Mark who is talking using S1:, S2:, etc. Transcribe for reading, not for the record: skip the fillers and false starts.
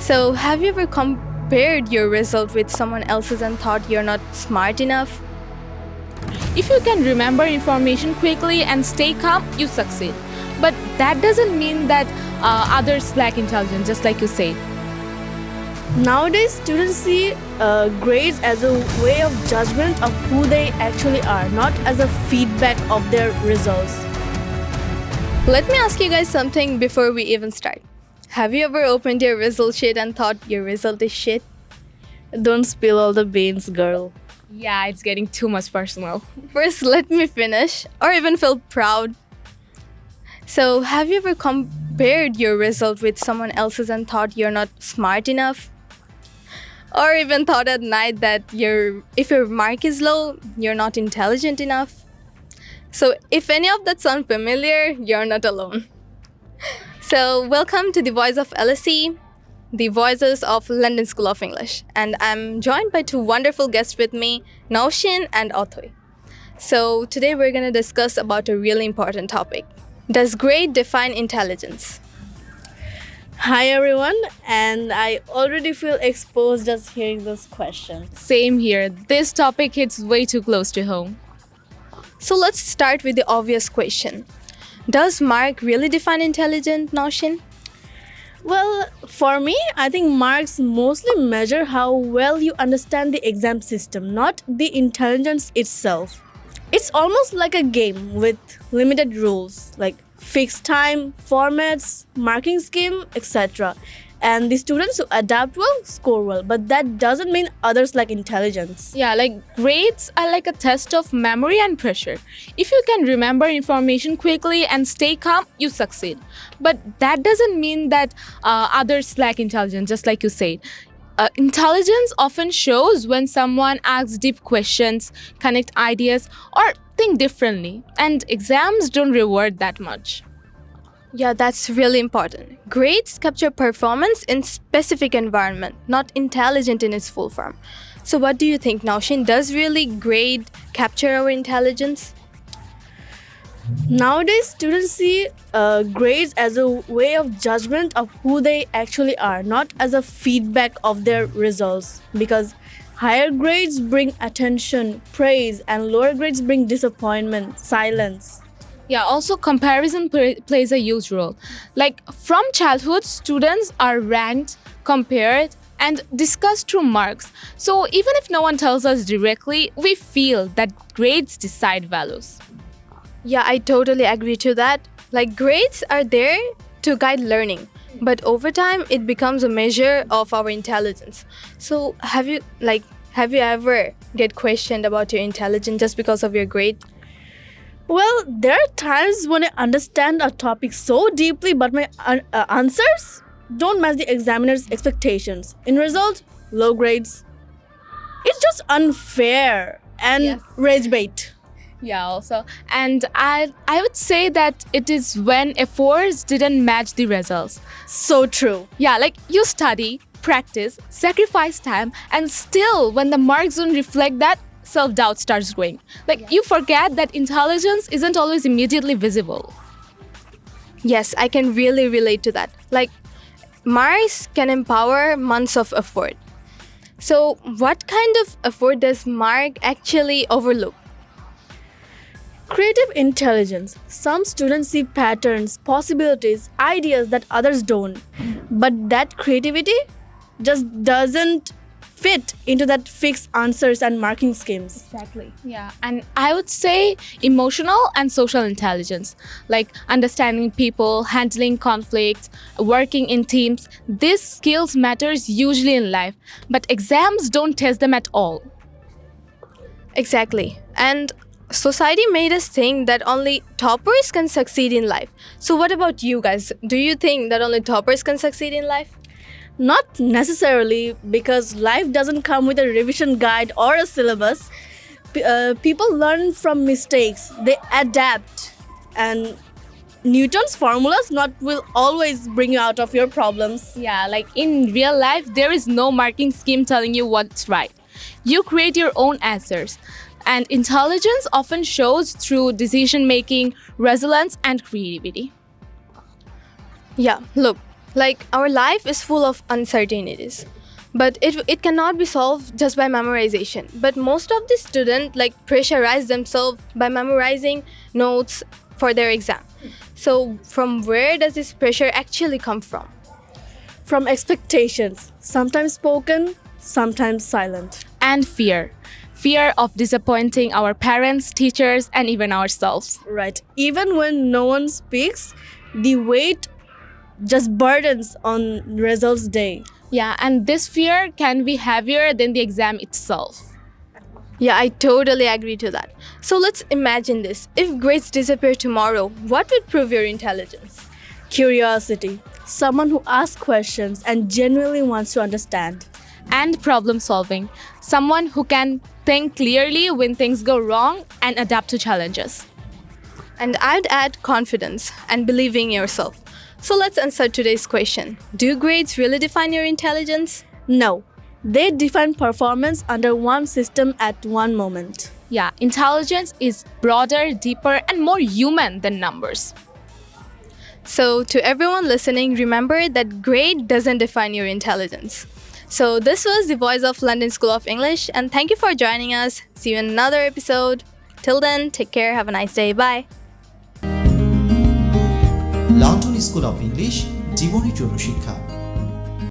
S1: So, have you ever compared your result with someone else's and thought you're not smart enough?
S2: If you can remember information quickly and stay calm, you succeed. But that doesn't mean that others lack intelligence, just like you said.
S3: Nowadays, students see grades as a way of judgment of who they actually are, not as a feedback of their results.
S1: Let me ask you guys something before we even start. Have you ever opened your result sheet and thought your result is shit?
S3: Don't spill all the beans, girl.
S2: Yeah, it's getting too much personal.
S1: First, let me finish, or even feel proud. So, have you ever compared your result with someone else's and thought you're not smart enough? Or even thought at night that if your mark is low, you're not intelligent enough? So, if any of that sounds familiar, you're not alone. So, welcome to the Voice of LSE, the voices of London School of English. And I'm joined by two wonderful guests with me, Naushin and Othoy. So, today we're going to discuss about a really important topic. Does grade define intelligence?
S3: Hi everyone, and I already feel exposed just hearing this question.
S2: Same here. This topic hits way too close to home.
S1: So, let's start with the obvious question. Does mark really define intelligence, Naushin?
S3: Well, for me, I think marks mostly measure how well you understand the exam system, not the intelligence itself. It's almost like a game with limited rules, like fixed time, formats, marking scheme, etc. And the students who adapt well score well, but that doesn't mean others lack intelligence.
S2: Yeah, like grades are like a test of memory and pressure. If you can remember information quickly and stay calm, you succeed. But that doesn't mean that others lack intelligence, just like you said. Intelligence often shows when someone asks deep questions, connect ideas, or think differently. And exams don't reward that much.
S1: Yeah, that's really important. Grades capture performance in specific environment, not intelligent in its full form. So what do you think, Naushin? Does really grade capture our intelligence?
S3: Nowadays, students see grades as a way of judgment of who they actually are, not as a feedback of their results. Because higher grades bring attention, praise, and lower grades bring disappointment, silence.
S2: Yeah, also comparison plays a huge role. Like from childhood, students are ranked, compared, and discussed through marks. So even if no one tells us directly, we feel that grades decide values.
S1: Yeah, I totally agree to that. Like grades are there to guide learning, but over time it becomes a measure of our intelligence. So have you ever get questioned about your intelligence just because of your grade?
S3: Well, there are times when I understand a topic so deeply, but my answers don't match the examiner's expectations. In result, low grades. It's just unfair and
S2: Yes.
S3: rage bait.
S2: Yeah, also. And I would say that it is when efforts didn't match the results.
S3: So true.
S2: Yeah, like you study, practice, sacrifice time, and still when the marks don't reflect that, self-doubt starts growing. Like you forget that intelligence isn't always immediately visible.
S1: Yes, I can really relate to that. Like marks can empower months of effort. So what kind of effort does mark actually overlook?
S3: Creative intelligence. Some students see patterns, possibilities, ideas that others don't. But that creativity just doesn't fit into that fixed answers and marking schemes.
S2: Exactly. Yeah, and I would say emotional and social intelligence, like understanding people, handling conflict, working in teams. These skills matters usually in life, but exams don't test them at all.
S1: Exactly. And society made us think that only toppers can succeed in life. So what about you guys? Do you think that only toppers can succeed in life?
S3: Not necessarily, because life doesn't come with a revision guide or a syllabus. People learn from mistakes, they adapt, and Newton's formulas not will always bring you out of your problems.
S2: Yeah, like in real life, there is no marking scheme telling you what's right. You create your own answers. And intelligence often shows through decision making, resilience, and creativity.
S1: Yeah, look, Like, our life is full of uncertainties, but it cannot be solved just by memorization. But most of the students like pressurize themselves by memorizing notes for their exam. So from where does this pressure actually come from?
S3: From expectations, sometimes spoken, sometimes silent.
S2: And fear. Fear of disappointing our parents, teachers, and even ourselves.
S3: Right. Even when no one speaks, the weight just burdens on results day.
S2: Yeah, and this fear can be heavier than the exam itself.
S1: Yeah, I totally agree to that. So let's imagine this. If grades disappear tomorrow, what would prove your intelligence?
S3: Curiosity. Someone who asks questions and genuinely wants to understand.
S2: And problem solving. Someone who can think clearly when things go wrong and adapt to challenges.
S1: And I'd add confidence and believing in yourself. So let's answer today's question. Do grades really define your intelligence?
S3: No, they define performance under one system at one moment.
S2: Yeah, intelligence is broader, deeper, and more human than numbers.
S1: So to everyone listening, remember that grade doesn't define your intelligence. So this was the Voice of London School of English, and thank you for joining us. See you in another episode. Till then, take care, have a nice day, bye.
S4: London school of English জীবনের জন্য শিক্ষা।